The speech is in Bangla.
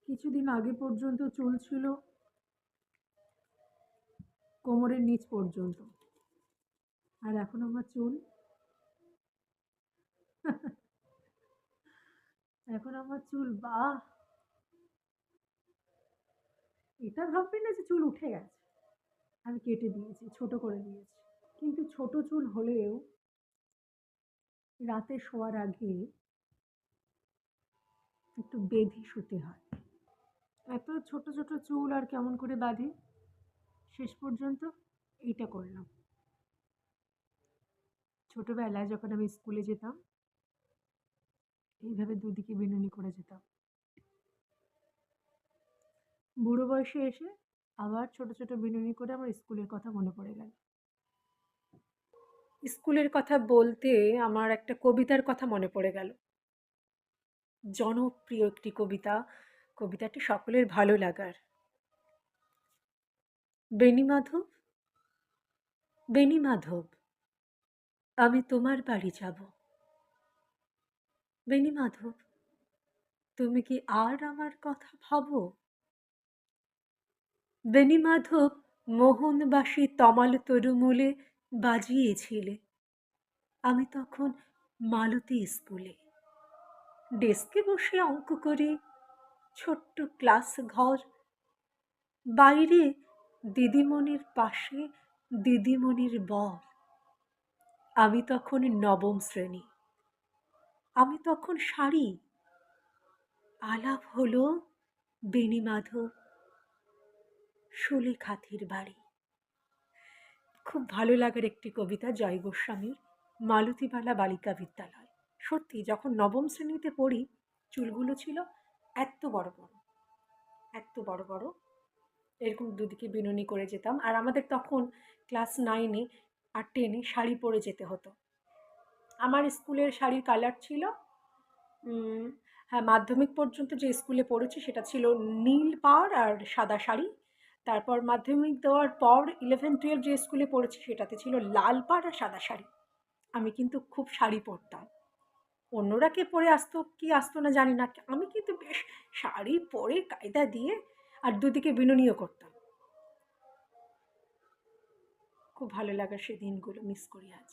কিছুদিন আগে পর্যন্ত চুল ছিল কোমরের নিচ পর্যন্ত, আর এখন আমার চুল এখন আমার চুল বাহ! এটা ভাববেন না যে চুল উঠে গেছে। আমি কেটে দিয়েছি, ছোট করে দিয়েছি। কিন্তু ছোট চুল হলেও রাতে শোয়ার আগে একটু বেঁধে শুতে হয়। এত ছোট ছোট চুল আর কেমন করে বাঁধি? শেষ পর্যন্ত এইটা করলাম। ছোটবেলায় যখন আমি স্কুলে যেতাম, এইভাবে দুদিকে বিনুনি করে যেতাম। বুড়ো বয়সে এসে আবার ছোট ছোট বিনুনি করে আমার স্কুলের কথা মনে পড়ে গেল। স্কুলের কথা বলতে আমার একটা কবিতার কথা মনে পড়ে গেল। জনপ্রিয় একটি কবিতা, কবিতাটি সকলের ভালো লাগার। বেণীমাধব, বেণীমাধব, আমি তোমার বাড়ি যাব। বেণীমাধব, তুমি কি আর আমার কথা ভাবো? বেণীমাধব, মোহনবাসী তমাল তরুমূলে বাজিয়েছিলে। আমি তখন মালতী স্কুলে ডেস্কে বসে অঙ্ক করি, ছোট্ট ক্লাস ঘর, বাইরে দিদিমণির পাশে দিদিমণির বর। আমি তখন নবম শ্রেণী, আমি তখন শাড়ি। আলাপ হলো বেণীমাধব, সুলেখাথির বাড়ি। খুব ভালো লাগার একটি কবিতা জয় গোস্বামীর, মালতীবালা বালিকা বিদ্যালয়। সত্যি যখন নবম শ্রেণীতে পড়ি, চুলগুলো ছিল এত বড় বড়, এত বড় বড়, এরকম দুদিকে বিনুনি করে যেতাম। আর আমাদের তখন ক্লাস 9-এ আর 10-এ শাড়ি পরে যেতে হতো। আমার স্কুলের শাড়ির কালার ছিল, হ্যাঁ, মাধ্যমিক পর্যন্ত যে স্কুলে পড়েছি সেটা ছিল নীল পাড় আর সাদা শাড়ি। তারপর মাধ্যমিক দেওয়ার পর 11-12 যে স্কুলে পড়েছি সেটাতে ছিল লাল পাড় আর সাদা শাড়ি। আমি কিন্তু খুব শাড়ি পরতাম। অন্যরা কে পরে আসতো কি আসতো না জানি না, আমি কিন্তু বেশ শাড়ি পরে কায়দা দিয়ে আর দুদিকে বিনুনিও করতাম। খুব ভালো লাগার সেই দিনগুলো মিস করি আজ।